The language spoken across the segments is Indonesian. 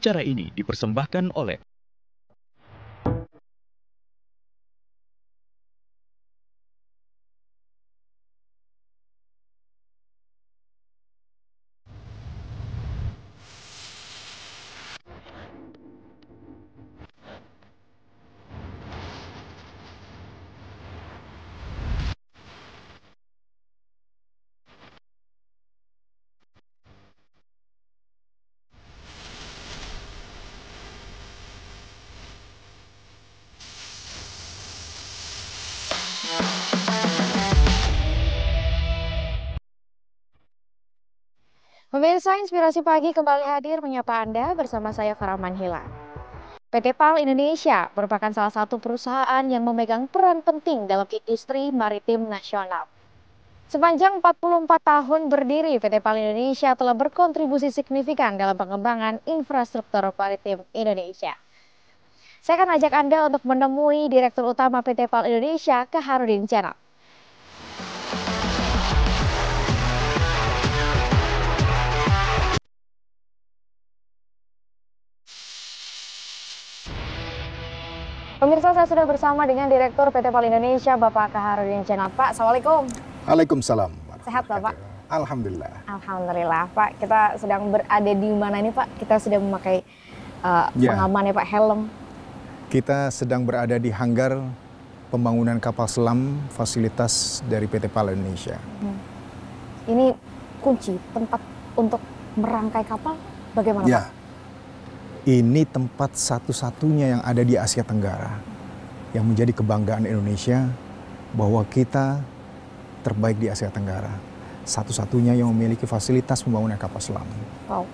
Acara ini dipersembahkan oleh Pemirsa Inspirasi Pagi kembali hadir menyapa Anda bersama saya Farah Manhila. PT PAL Indonesia merupakan salah satu perusahaan yang memegang peran penting dalam industri maritim nasional. Sepanjang 44 tahun berdiri, PT PAL Indonesia telah berkontribusi signifikan dalam pengembangan infrastruktur maritim Indonesia. Saya akan ajak Anda untuk menemui Direktur Utama PT PAL Indonesia, Kaharudin Cenal. Pemirsa, saya sudah bersama dengan Direktur PT PAL Indonesia, Bapak Kaharudin Cenal. Pak, Assalamualaikum. Waalaikumsalam. Sehat, Bapak? Alhamdulillah. Alhamdulillah, Pak. Kita sedang berada di mana ini, Pak? Kita sudah memakai pengaman ya, Pak, helm. Kita sedang berada di hanggar pembangunan kapal selam fasilitas dari PT PAL Indonesia. Ini kunci tempat untuk merangkai kapal bagaimana, Ya. Pak? Ini tempat satu-satunya yang ada di Asia Tenggara yang menjadi kebanggaan Indonesia bahwa kita terbaik di Asia Tenggara. Satu-satunya yang memiliki fasilitas pembangunan kapal selam. Wow.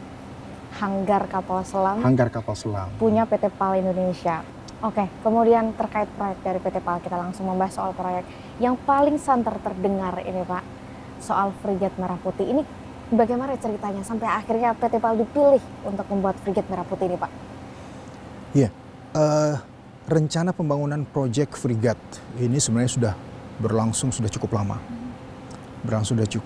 Hanggar kapal selam. Hanggar kapal selam. Punya PT PAL Indonesia. Oke, kemudian terkait proyek dari PT PAL, kita langsung membahas soal proyek yang paling santer terdengar ini, Pak. Soal Frigate Merah Putih. Ini bagaimana ceritanya sampai akhirnya PT PAL dipilih untuk membuat Frigate Merah Putih ini, Pak? Iya, rencana pembangunan proyek Frigate ini sebenarnya sudah berlangsung sudah cukup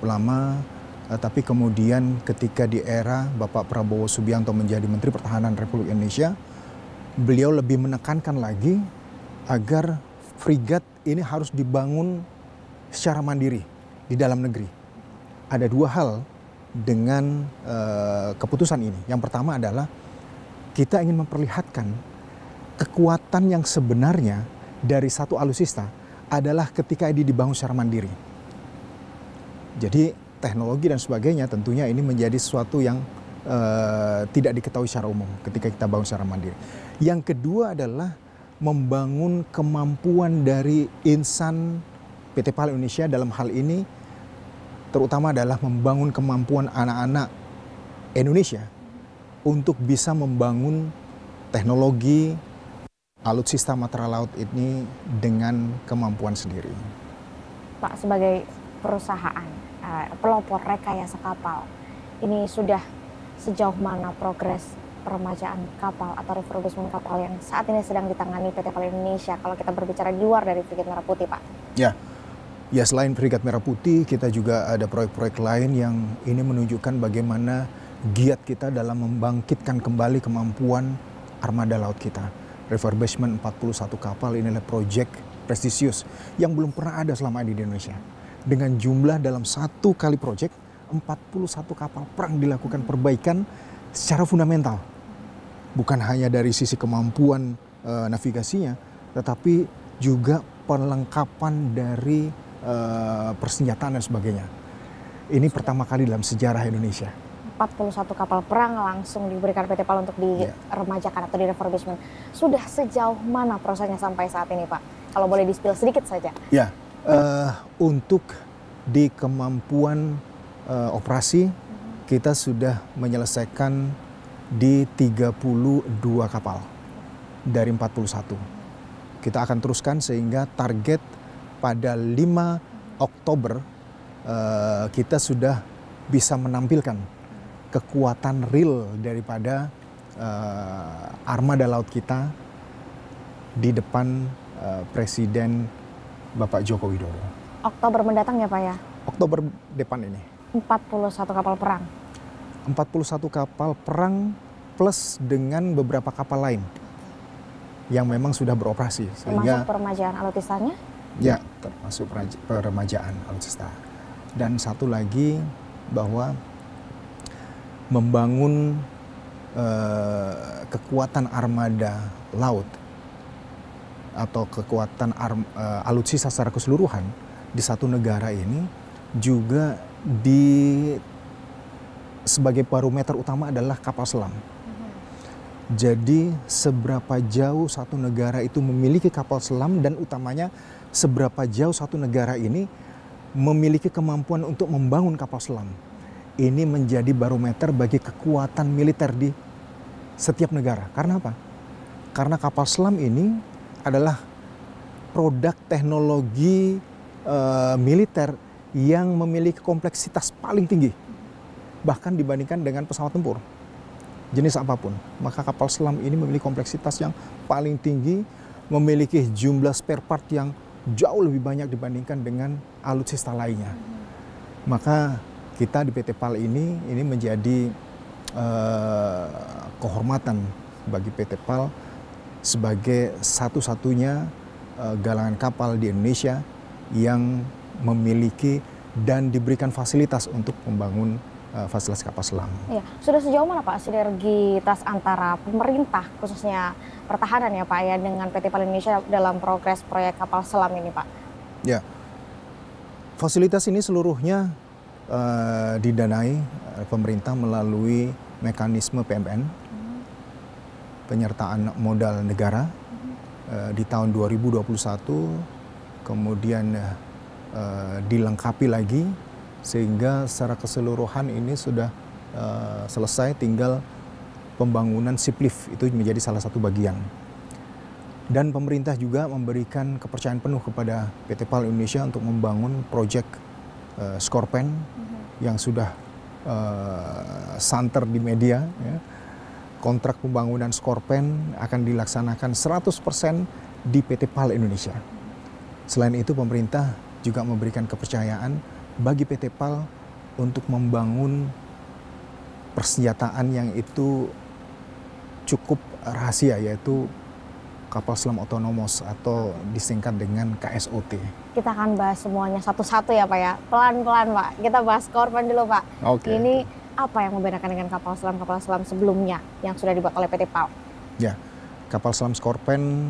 lama. Tapi kemudian ketika di era Bapak Prabowo Subianto menjadi Menteri Pertahanan Republik Indonesia, beliau lebih menekankan lagi agar Frigate ini harus dibangun secara mandiri di dalam negeri. Ada dua hal dengan keputusan ini. Yang pertama adalah kita ingin memperlihatkan kekuatan yang sebenarnya dari satu alutsista adalah ketika ini dibangun secara mandiri. Jadi teknologi dan sebagainya tentunya ini menjadi sesuatu yang tidak diketahui secara umum ketika kita bangun secara mandiri. Yang kedua adalah membangun kemampuan dari insan PT PAL Indonesia dalam hal ini, terutama adalah membangun kemampuan anak-anak Indonesia untuk bisa membangun teknologi alutsista matra laut ini dengan kemampuan sendiri. Pak, sebagai perusahaan pelopor rekayasa kapal, ini sudah sejauh mana progres peremajaan kapal atau refurbishment kapal yang saat ini sedang ditangani PT PAL Indonesia kalau kita berbicara di luar dari Frigate Merah Putih, Pak? Ya, selain Frigate Merah Putih, kita juga ada proyek-proyek lain yang ini menunjukkan bagaimana giat kita dalam membangkitkan kembali kemampuan armada laut kita. Refurbishment 41 kapal ini adalah proyek prestisius yang belum pernah ada selama ini di Indonesia. Dengan jumlah dalam satu kali proyek, 41 kapal perang dilakukan perbaikan secara fundamental. Bukan hanya dari sisi kemampuan navigasinya, tetapi juga perlengkapan dari persenjataan dan sebagainya. Ini pertama kali dalam sejarah Indonesia. 41 kapal perang langsung diberikan PT PAL untuk diremajakan atau direfurbishment. Sudah sejauh mana prosesnya sampai saat ini, Pak? Kalau boleh di-spill sedikit saja. Ya, untuk di kemampuan operasi kita sudah menyelesaikan di 32 kapal dari 41. Kita akan teruskan sehingga target pada 5 Oktober kita sudah bisa menampilkan kekuatan real daripada armada laut kita di depan Presiden Bapak Joko Widodo. Oktober mendatang ya, Pak ya? Oktober depan ini. 41 kapal perang. 41 kapal perang plus dengan beberapa kapal lain yang memang sudah beroperasi. Termasuk peremajaan alutsistanya? Ya, termasuk peremajaan alutsista. Dan satu lagi bahwa membangun kekuatan armada laut atau kekuatan alutsista secara keseluruhan di satu negara ini juga sebagai barometer utama adalah kapal selam. Jadi seberapa jauh satu negara itu memiliki kapal selam dan utamanya seberapa jauh satu negara ini memiliki kemampuan untuk membangun kapal selam. Ini menjadi barometer bagi kekuatan militer di setiap negara. Karena apa? Karena kapal selam ini adalah produk teknologi militer yang memiliki kompleksitas paling tinggi. Bahkan dibandingkan dengan pesawat tempur. Jenis apapun. Maka kapal selam ini memiliki kompleksitas yang paling tinggi, memiliki jumlah spare part yang jauh lebih banyak dibandingkan dengan alutsista lainnya. Maka kita di PT PAL ini menjadi kehormatan bagi PT PAL sebagai satu-satunya galangan kapal di Indonesia yang memiliki dan diberikan fasilitas untuk membangun fasilitas kapal selam. Iya, sudah sejauh mana Pak sinergitas antara pemerintah khususnya pertahanan ya Pak ya dengan PT PAL Indonesia dalam progres proyek kapal selam ini Pak? Ya, fasilitas ini seluruhnya didanai pemerintah melalui mekanisme PMN, penyertaan modal negara di tahun 2021, kemudian dilengkapi lagi sehingga secara keseluruhan ini sudah selesai, tinggal pembangunan shiplift itu menjadi salah satu bagian. Dan pemerintah juga memberikan kepercayaan penuh kepada PT PAL Indonesia untuk membangun proyek Skorpen yang sudah santer di media. Ya. Kontrak pembangunan Skorpen akan dilaksanakan 100% di PT PAL Indonesia. Selain itu pemerintah juga memberikan kepercayaan bagi PT PAL untuk membangun persenjataan yang itu cukup rahasia, yaitu kapal selam otonomos atau disingkat dengan KSOT. Kita akan bahas semuanya satu-satu ya Pak ya, pelan-pelan Pak. Kita bahas Skorpen dulu Pak. Oke. Ini apa yang membedakan dengan kapal selam sebelumnya yang sudah dibuat oleh PT PAL? Ya, kapal selam Skorpen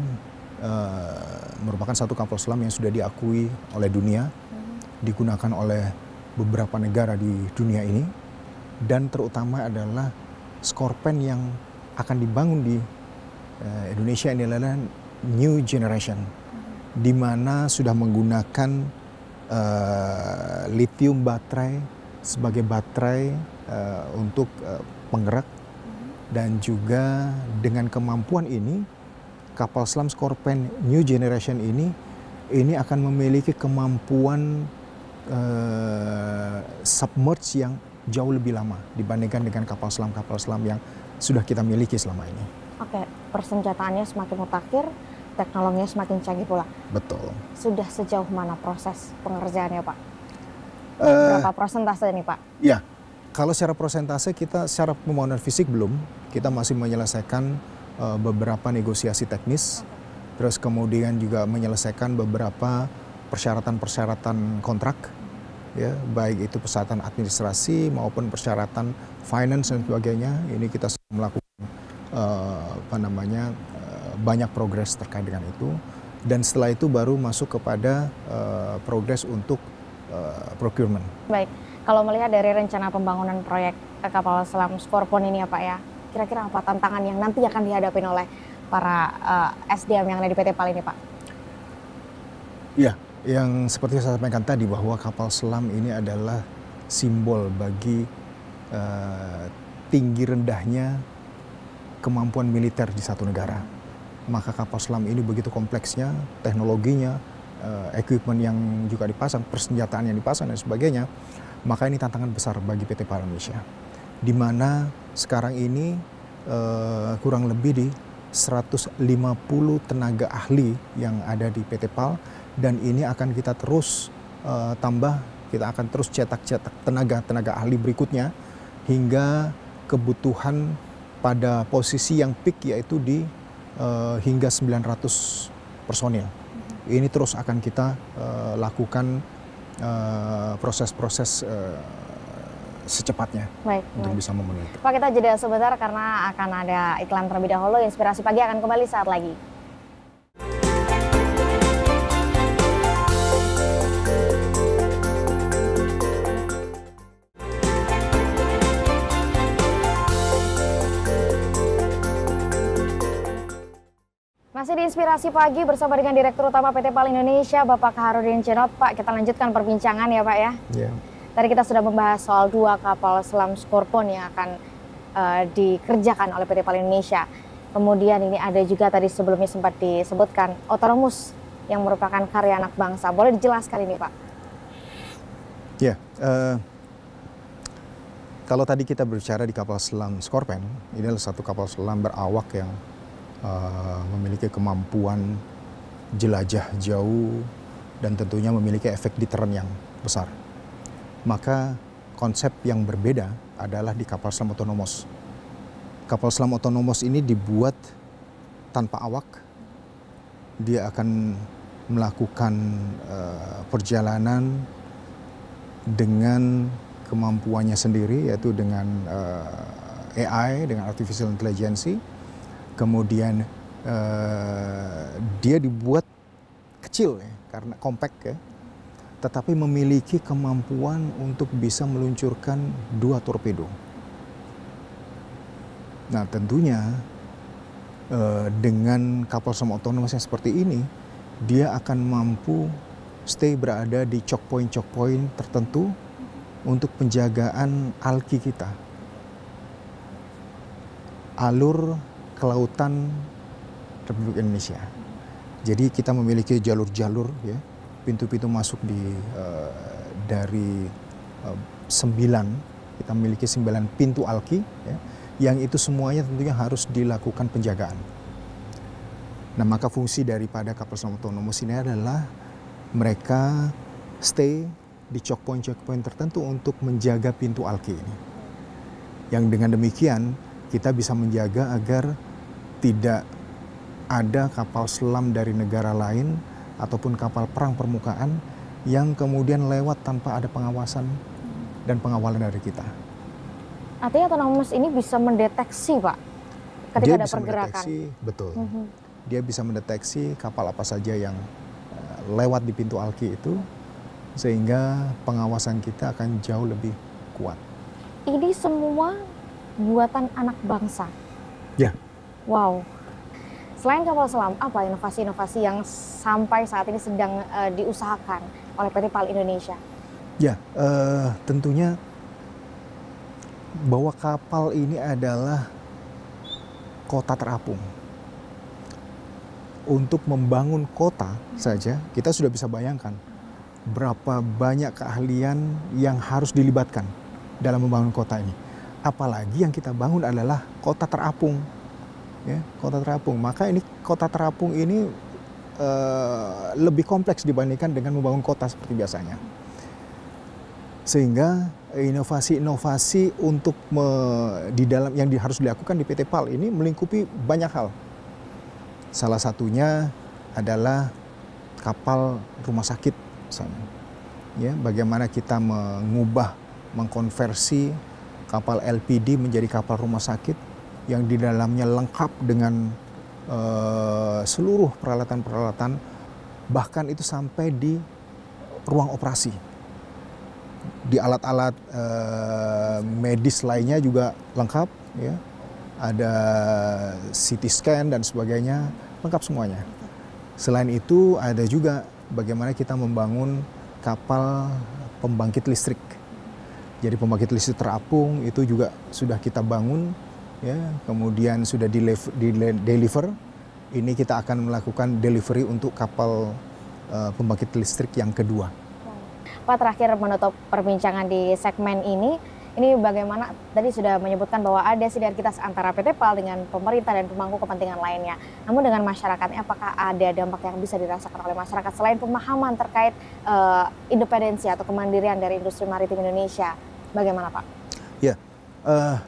merupakan satu kapal selam yang sudah diakui oleh dunia, digunakan oleh beberapa negara di dunia ini, dan terutama adalah Skorpen yang akan dibangun di Indonesia ini adalah new generation, di mana sudah menggunakan lithium baterai sebagai baterai untuk penggerak, dan juga dengan kemampuan ini kapal selam Skorpen new generation ini akan memiliki kemampuan submerge yang jauh lebih lama dibandingkan dengan kapal selam yang sudah kita miliki selama ini. Oke, persenjataannya semakin mutakhir, teknologinya semakin canggih pula. Betul. Sudah sejauh mana proses pengerjaannya Pak? Berapa persentase nih Pak? Ya, kalau secara persentase kita secara pembangunan fisik belum, kita masih menyelesaikan beberapa negosiasi teknis, terus kemudian juga menyelesaikan beberapa persyaratan-persyaratan kontrak, ya, baik itu persyaratan administrasi maupun persyaratan finance dan sebagainya. Ini kita melakukan banyak progres terkait dengan itu, dan setelah itu baru masuk kepada progres untuk procurement. Baik, kalau melihat dari rencana pembangunan proyek kapal selam Skorpen ini ya Pak ya, kira-kira apa tantangan yang nanti akan dihadapi oleh para SDM yang ada di PT PAL ini Pak? Ya, yang seperti saya sampaikan tadi bahwa kapal selam ini adalah simbol bagi tinggi rendahnya kemampuan militer di satu negara. Maka kapal selam ini begitu kompleksnya, teknologinya, equipment yang juga dipasang, persenjataan yang dipasang dan sebagainya. Maka ini tantangan besar bagi PT PAL Indonesia. Di mana sekarang ini kurang lebih di 150 tenaga ahli yang ada di PT PAL, dan ini akan kita terus tambah, kita akan terus cetak tenaga ahli berikutnya hingga kebutuhan pada posisi yang peak yaitu di hingga 900 personil. Ini terus akan kita lakukan proses-proses secepatnya untuk bisa memenuhi. Pak, kita jeda sebentar karena akan ada iklan terlebih dahulu. Inspirasi Pagi akan kembali saat lagi. Masih di Inspirasi Pagi bersama dengan Direktur Utama PT PAL Indonesia, Bapak Kaharudin Cenot. Pak, kita lanjutkan perbincangan ya Pak ya. Yeah. Tadi kita sudah membahas soal 2 kapal selam Scorpion yang akan dikerjakan oleh PT PAL Indonesia. Kemudian ini ada juga tadi sebelumnya sempat disebutkan Autonomous yang merupakan karya anak bangsa. Boleh dijelaskan ini Pak? Ya, kalau tadi kita berbicara di kapal selam Scorpion, ini adalah satu kapal selam berawak yang memiliki kemampuan jelajah jauh dan tentunya memiliki efek deterren yang besar. Maka konsep yang berbeda adalah di kapal selam Autonomous. Kapal selam Autonomous ini dibuat tanpa awak. Dia akan melakukan perjalanan dengan kemampuannya sendiri, yaitu dengan AI, dengan Artificial Intelligence. Kemudian dia dibuat kecil ya, karena compact ya, tetapi memiliki kemampuan untuk bisa meluncurkan 2 torpedo. Nah tentunya dengan kapal selam otonom yang seperti ini, dia akan mampu stay berada di choke point tertentu untuk penjagaan alki kita. Alur kelautan Republik Indonesia. Jadi kita memiliki jalur-jalur ya, pintu-pintu masuk dari 9, kita memiliki 9 pintu alki ya, yang itu semuanya tentunya harus dilakukan penjagaan. Nah, maka fungsi daripada kapal selam otonomous ini adalah mereka stay di choke point tertentu untuk menjaga pintu alki ini. Yang dengan demikian kita bisa menjaga agar tidak ada kapal selam dari negara lain ataupun kapal perang permukaan yang kemudian lewat tanpa ada pengawasan dan pengawalan dari kita. Artinya Autonomous ini bisa mendeteksi Pak ketika Dia ada bisa pergerakan. mendeteksi, betul. Dia bisa mendeteksi kapal apa saja yang lewat di pintu alki itu, sehingga pengawasan kita akan jauh lebih kuat. Ini semua buatan anak bangsa. Ya. Wow. Selain kapal selam, apa inovasi-inovasi yang sampai saat ini sedang diusahakan oleh PT PAL Indonesia? Ya, tentunya bahwa kapal ini adalah kota terapung. Untuk membangun kota saja, kita sudah bisa bayangkan berapa banyak keahlian yang harus dilibatkan dalam membangun kota ini. Apalagi yang kita bangun adalah kota terapung. Ya, kota terapung. Maka ini kota terapung ini lebih kompleks dibandingkan dengan membangun kota seperti biasanya. Sehingga inovasi-inovasi untuk di dalam yang harus dilakukan di PT PAL ini melingkupi banyak hal. Salah satunya adalah kapal rumah sakit misalnya. Ya, bagaimana kita mengkonversi kapal LPD menjadi kapal rumah sakit yang di dalamnya lengkap dengan seluruh peralatan-peralatan, bahkan itu sampai di ruang operasi. Di alat-alat medis lainnya juga lengkap, ya. Ada CT scan dan sebagainya, lengkap semuanya. Selain itu ada juga bagaimana kita membangun kapal pembangkit listrik. Jadi pembangkit listrik terapung itu juga sudah kita bangun. Ya, kemudian sudah deliver. Ini kita akan melakukan delivery untuk kapal pembangkit listrik yang kedua. Pak, terakhir menutup perbincangan di segmen ini bagaimana tadi sudah menyebutkan bahwa ada sinergitas antara PT PAL dengan pemerintah dan pemangku kepentingan lainnya. Namun dengan masyarakatnya, apakah ada dampak yang bisa dirasakan oleh masyarakat selain pemahaman terkait independensi atau kemandirian dari industri maritim Indonesia? Bagaimana Pak? Ya.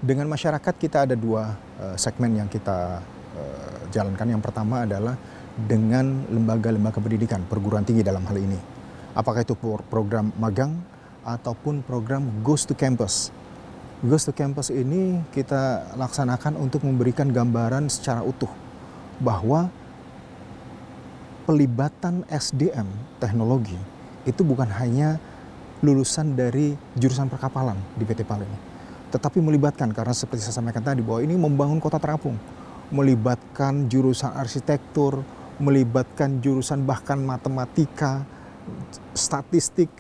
Dengan masyarakat kita ada dua segmen yang kita jalankan. Yang pertama adalah dengan lembaga-lembaga pendidikan, perguruan tinggi dalam hal ini. Apakah itu program magang ataupun program Goes to Campus. Goes to Campus ini kita laksanakan untuk memberikan gambaran secara utuh bahwa pelibatan SDM teknologi itu bukan hanya lulusan dari jurusan perkapalan di PT PAL ini, tetapi melibatkan, karena seperti saya sampaikan tadi bahwa ini membangun kota terapung, melibatkan jurusan arsitektur, melibatkan jurusan bahkan matematika, statistik,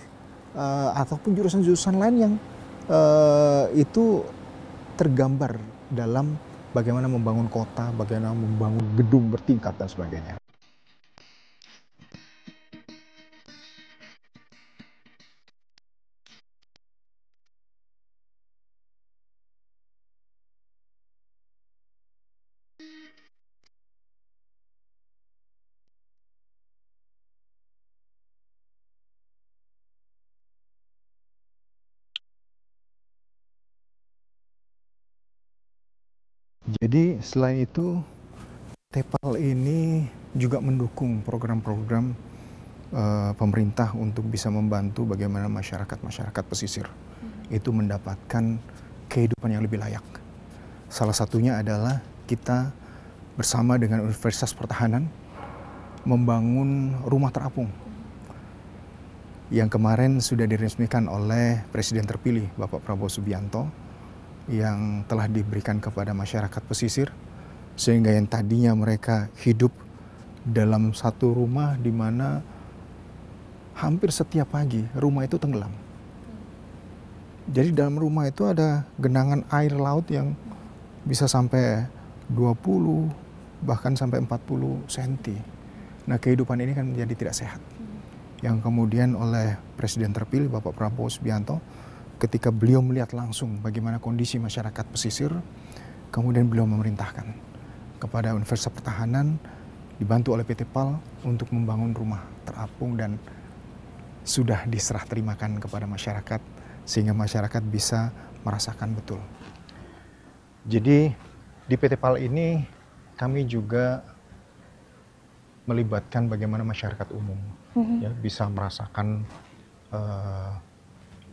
ataupun jurusan-jurusan lain yang itu tergambar dalam bagaimana membangun kota, bagaimana membangun gedung bertingkat dan sebagainya. Jadi selain itu, TEPAL ini juga mendukung program-program pemerintah untuk bisa membantu bagaimana masyarakat pesisir itu mendapatkan kehidupan yang lebih layak. Salah satunya adalah kita bersama dengan Universitas Pertahanan membangun rumah terapung yang kemarin sudah diresmikan oleh Presiden terpilih Bapak Prabowo Subianto, yang telah diberikan kepada masyarakat pesisir, sehingga yang tadinya mereka hidup dalam satu rumah di mana hampir setiap pagi rumah itu tenggelam. Jadi dalam rumah itu ada genangan air laut yang bisa sampai 20 bahkan sampai 40 cm. Nah, kehidupan ini kan menjadi tidak sehat. Yang kemudian oleh Presiden terpilih Bapak Prabowo Subianto, ketika beliau melihat langsung bagaimana kondisi masyarakat pesisir, kemudian beliau memerintahkan kepada Universitas Pertahanan dibantu oleh PT PAL untuk membangun rumah terapung dan sudah diserah terimakan kepada masyarakat sehingga masyarakat bisa merasakan betul. Jadi di PT PAL ini kami juga melibatkan bagaimana masyarakat umum ya bisa merasakan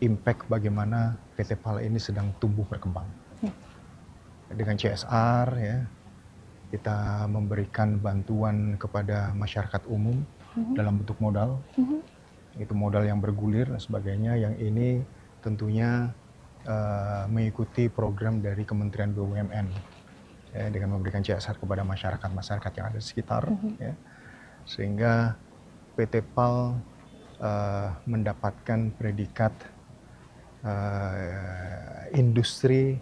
impact bagaimana PT PAL ini sedang tumbuh berkembang. Dengan CSR ya, kita memberikan bantuan kepada masyarakat umum dalam bentuk modal. Itu modal yang bergulir dan sebagainya, yang ini tentunya mengikuti program dari Kementerian BUMN ya, dengan memberikan CSR kepada masyarakat yang ada di sekitar ya, sehingga PT PAL mendapatkan predikat industri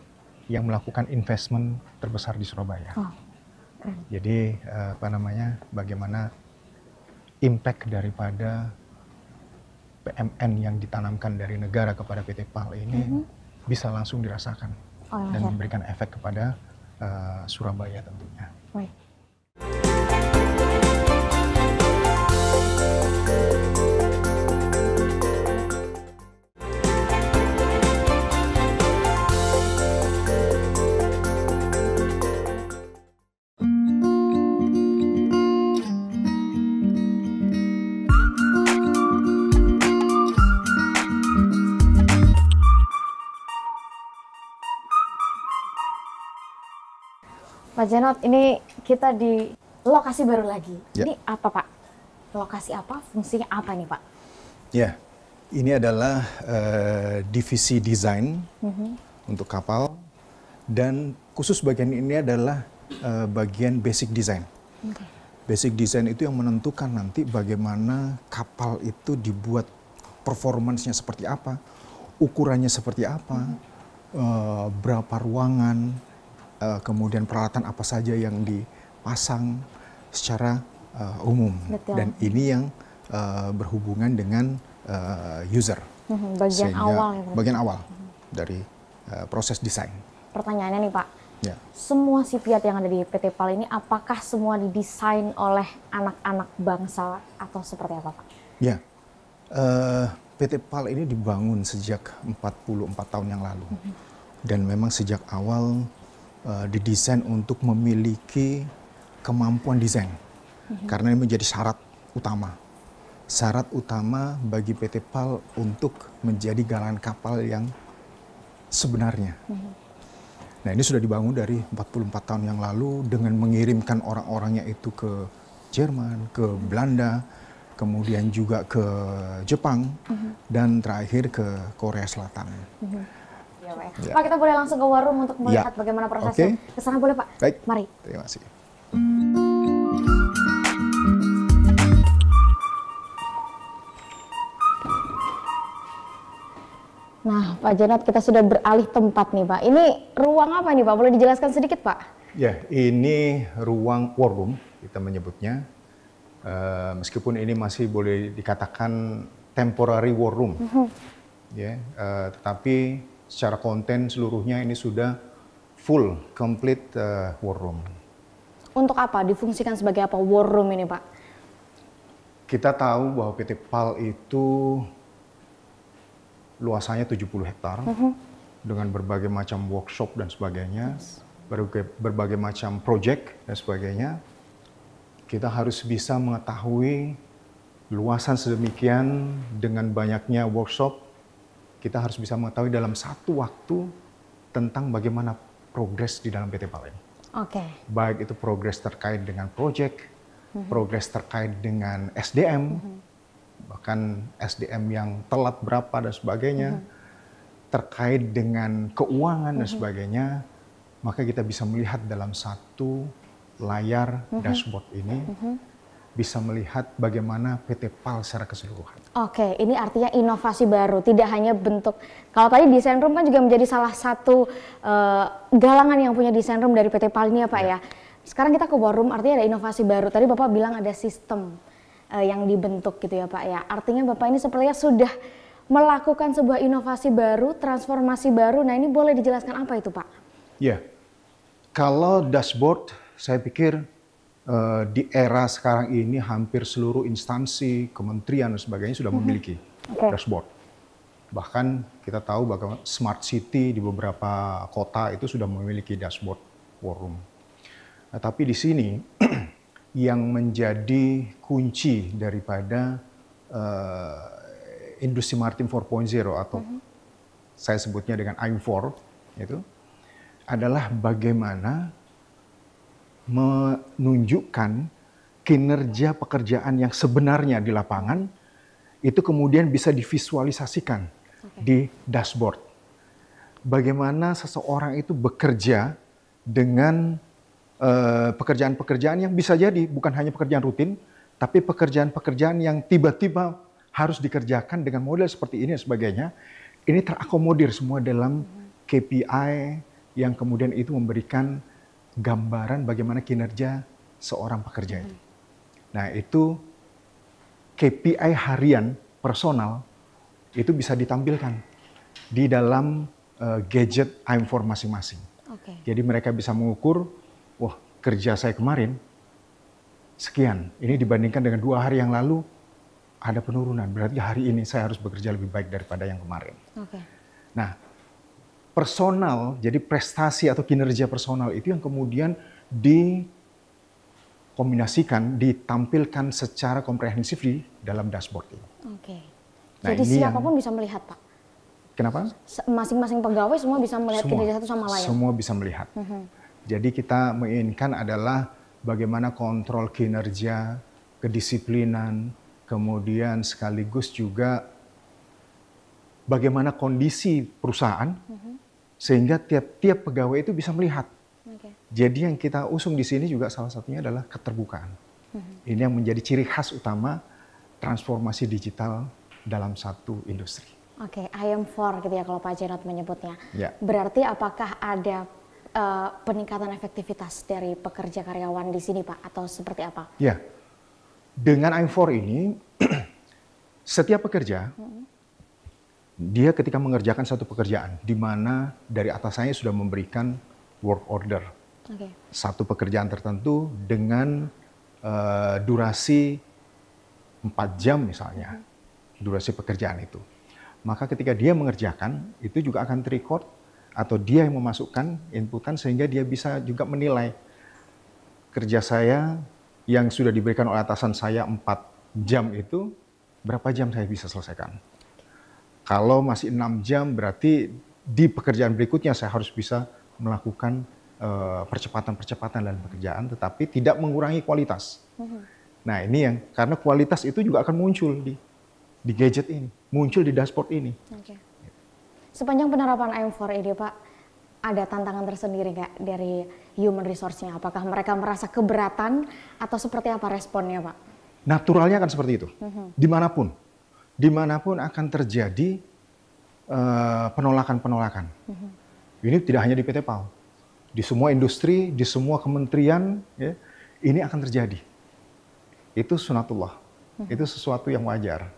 yang melakukan investment terbesar di Surabaya. Jadi bagaimana impact daripada PMN yang ditanamkan dari negara kepada PT PAL ini bisa langsung dirasakan dan memberikan efek kepada Surabaya tentunya. Pak Zenot, ini kita di lokasi baru lagi. Ya. Ini apa, Pak? Lokasi apa? Fungsinya apa nih, Pak? Ya, ini adalah divisi desain untuk kapal, dan khusus bagian ini adalah bagian basic design. Basic design itu yang menentukan nanti bagaimana kapal itu dibuat, performance-nya seperti apa, ukurannya seperti apa, berapa ruangan, kemudian peralatan apa saja yang dipasang secara umum. Betul. Dan ini yang berhubungan dengan user. Bagian awal ya, Pak? Bagian awal dari proses desain. Pertanyaannya nih, Pak. Ya. Semua sipiat yang ada di PT PAL ini apakah semua didesain oleh anak-anak bangsa atau seperti apa, Pak? Ya, PT PAL ini dibangun sejak 44 tahun yang lalu. dan memang sejak awal didesain untuk memiliki kemampuan desain, karena ini menjadi syarat utama bagi PT PAL untuk menjadi galangan kapal yang sebenarnya. Nah, ini sudah dibangun dari 44 tahun yang lalu dengan mengirimkan orang-orangnya itu ke Jerman, ke Belanda, kemudian juga ke Jepang, dan terakhir ke Korea Selatan. Ya, Pak. Pak, kita boleh langsung ke war room untuk melihat bagaimana prosesnya. Kesana boleh, Pak? Baik. Mari. Terima kasih. Nah, Pak Janat, kita sudah beralih tempat nih, Pak. Ini ruang apa nih, Pak? Boleh dijelaskan sedikit, Pak? Ya, ini ruang war room kita menyebutnya. Meskipun ini masih boleh dikatakan temporary war room, ya, tetapi secara konten seluruhnya ini sudah full, complete war room. Untuk apa? Difungsikan sebagai apa war room ini, Pak? Kita tahu bahwa PT PAL itu luasannya 70 hektar dengan berbagai macam workshop dan sebagainya, berbagai macam project dan sebagainya. Kita harus bisa mengetahui luasan sedemikian dengan banyaknya workshop. Kita harus bisa mengetahui dalam satu waktu tentang bagaimana progres di dalam PT PAL ini. Oke. Baik itu progres terkait dengan project, progres terkait dengan SDM, bahkan SDM yang telat berapa dan sebagainya, terkait dengan keuangan dan sebagainya, maka kita bisa melihat dalam satu layar dashboard ini, bisa melihat bagaimana PT PAL secara keseluruhan. Oke, ini artinya inovasi baru, tidak hanya bentuk. Kalau tadi desain room kan juga menjadi salah satu galangan yang punya desain room dari PT PAL ini ya, Pak ya. Sekarang kita ke war room, artinya ada inovasi baru. Tadi Bapak bilang ada sistem yang dibentuk gitu ya, Pak ya. Artinya Bapak ini sepertinya sudah melakukan sebuah inovasi baru, transformasi baru. Nah, ini boleh dijelaskan apa itu, Pak? Ya, kalau dashboard, saya pikir di era sekarang ini hampir seluruh instansi, kementerian dan sebagainya sudah memiliki dashboard. Bahkan kita tahu bahwa smart city di beberapa kota itu sudah memiliki dashboard war room. Nah, tapi di sini yang menjadi kunci daripada industri maritim 4.0 atau saya sebutnya dengan AIM4 itu adalah bagaimana menunjukkan kinerja pekerjaan yang sebenarnya di lapangan itu kemudian bisa divisualisasikan di dashboard. Bagaimana seseorang itu bekerja dengan pekerjaan-pekerjaan yang bisa jadi bukan hanya pekerjaan rutin, tapi pekerjaan-pekerjaan yang tiba-tiba harus dikerjakan dengan model seperti ini dan sebagainya. Ini terakomodir semua dalam KPI yang kemudian itu memberikan gambaran bagaimana kinerja seorang pekerja itu. Nah, itu KPI harian personal itu bisa ditampilkan di dalam gadget AIM4 masing-masing. Jadi mereka bisa mengukur, wah, kerja saya kemarin sekian. Ini dibandingkan dengan 2 hari yang lalu ada penurunan. Berarti hari ini saya harus bekerja lebih baik daripada yang kemarin. Nah, personal, jadi prestasi atau kinerja personal itu yang kemudian dikombinasikan, ditampilkan secara komprehensif di dalam dashboard ini. Nah, jadi siapapun bisa melihat, Pak? Kenapa? Masing-masing pegawai semua bisa melihat kinerja satu sama lain? Semua bisa melihat. Jadi kita menginginkan adalah bagaimana kontrol kinerja, kedisiplinan, kemudian sekaligus juga bagaimana kondisi perusahaan, sehingga tiap-tiap pegawai itu bisa melihat. Jadi yang kita usung di sini juga salah satunya adalah keterbukaan. Ini yang menjadi ciri khas utama transformasi digital dalam satu industri. AIM4 gitu ya kalau Pak Janat menyebutnya. Ya. Berarti apakah ada peningkatan efektivitas dari pekerja karyawan di sini, Pak? Atau seperti apa? Ya, dengan AIM4 ini, setiap pekerja, dia ketika mengerjakan satu pekerjaan, di mana dari atasannya sudah memberikan work order. Satu pekerjaan tertentu dengan durasi 4 jam misalnya, durasi pekerjaan itu. Maka ketika dia mengerjakan, itu juga akan terrecord atau dia yang memasukkan inputan sehingga dia bisa juga menilai kerja saya yang sudah diberikan oleh atasan saya 4 jam itu, berapa jam saya bisa selesaikan. Kalau masih 6 jam berarti di pekerjaan berikutnya saya harus bisa melakukan percepatan-percepatan dalam pekerjaan, tetapi tidak mengurangi kualitas. Nah ini yang, karena kualitas itu juga akan muncul di gadget ini, muncul di dashboard ini. Oke. Sepanjang penerapan AM4 ini Pak, ada tantangan tersendiri nggak dari human resource-nya? Apakah mereka merasa keberatan atau seperti apa responnya Pak? Naturalnya akan seperti itu, dimanapun akan terjadi penolakan-penolakan. Ini tidak hanya di PT PAL, di semua industri, di semua kementerian, ya, ini akan terjadi. Itu sunatullah, itu sesuatu yang wajar.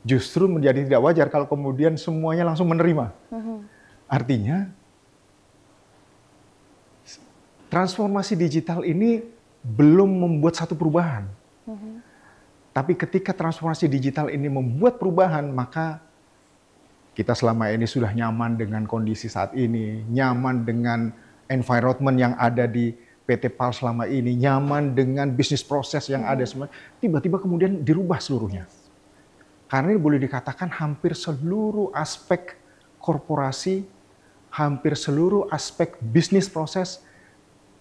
Justru menjadi tidak wajar kalau kemudian semuanya langsung menerima. Artinya, transformasi digital ini belum membuat satu perubahan. Tapi ketika transformasi digital ini membuat perubahan, maka kita selama ini sudah nyaman dengan kondisi saat ini, nyaman dengan environment yang ada di PT PAL selama ini, nyaman dengan bisnis proses yang ada semua, tiba-tiba kemudian dirubah seluruhnya. Karena ini boleh dikatakan hampir seluruh aspek korporasi, hampir seluruh aspek bisnis proses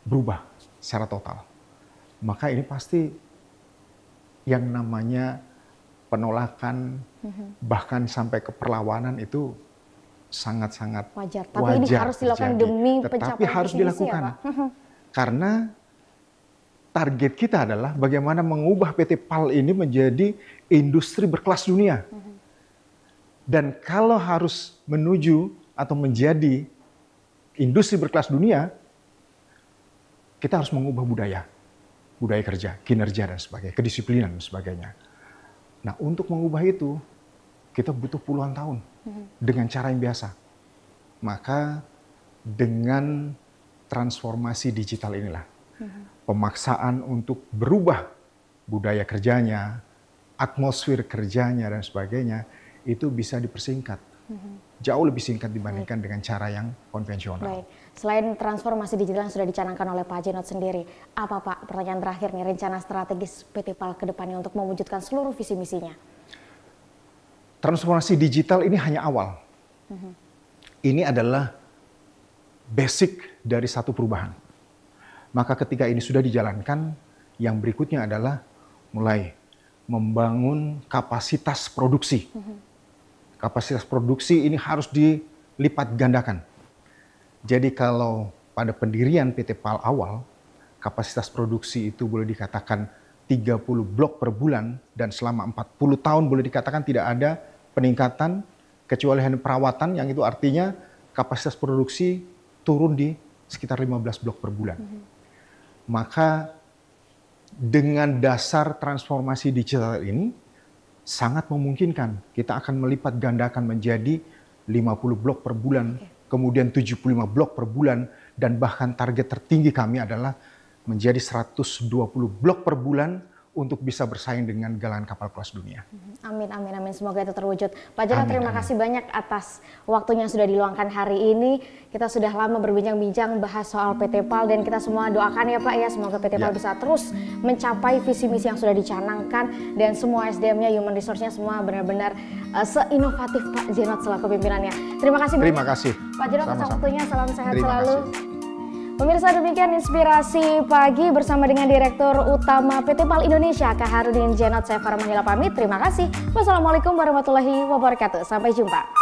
berubah secara total. Maka ini pasti yang namanya penolakan, bahkan sampai ke perlawanan itu sangat-sangat wajar. Tapi ini harus dilakukan demi pencapaian Tetapi harus dilakukan. Ya, Pak? Karena target kita adalah bagaimana mengubah PT PAL ini menjadi industri berkelas dunia. Dan kalau harus menuju atau menjadi industri berkelas dunia, kita harus mengubah budaya kerja, kinerja dan sebagainya, kedisiplinan dan sebagainya. Nah, untuk mengubah itu, kita butuh puluhan tahun dengan cara yang biasa. Maka dengan transformasi digital inilah, pemaksaan untuk berubah budaya kerjanya, atmosfer kerjanya dan sebagainya, itu bisa dipersingkat. Jauh lebih singkat dibandingkan dengan cara yang konvensional. Baik. Selain transformasi digital yang sudah dicanangkan oleh Pak Jenot sendiri, apa Pak, pertanyaan terakhir nih, rencana strategis PT PAL ke depannya untuk mewujudkan seluruh visi misinya? Transformasi digital ini hanya awal. Ini adalah basic dari satu perubahan. Maka ketika ini sudah dijalankan, yang berikutnya adalah mulai membangun kapasitas produksi. Kapasitas produksi ini harus dilipat gandakan. Jadi kalau pada pendirian PT PAL awal, kapasitas produksi itu boleh dikatakan 30 blok per bulan, dan selama 40 tahun boleh dikatakan tidak ada peningkatan, kecuali hanya perawatan, yang itu artinya kapasitas produksi turun di sekitar 15 blok per bulan. Maka dengan dasar transformasi digital ini, sangat memungkinkan kita akan melipat gandakan menjadi 50 blok per bulan, kemudian 75 blok per bulan, dan bahkan target tertinggi kami adalah menjadi 120 blok per bulan untuk bisa bersaing dengan galangan kapal kelas dunia. Amin, amin, amin. Semoga itu terwujud. Pak Jenot, terima kasih banyak atas waktunya sudah diluangkan hari ini. Kita sudah lama berbincang-bincang bahas soal PT PAL, dan kita semua doakan ya Pak ya, semoga PT PAL bisa terus mencapai visi misi yang sudah dicanangkan, dan semua SDM-nya, human resource-nya semua benar-benar seinovatif Pak Jenot selaku pimpinannya. Terima kasih banyak. Terima kasih. Pak Jenot atas waktunya, salam sehat selalu. Pemirsa, demikian Inspirasi Pagi bersama dengan Direktur Utama PT PAL Indonesia, Kak Harudin Jenot. Saya Farah Manila pamit, terima kasih. Wassalamualaikum warahmatullahi wabarakatuh. Sampai jumpa.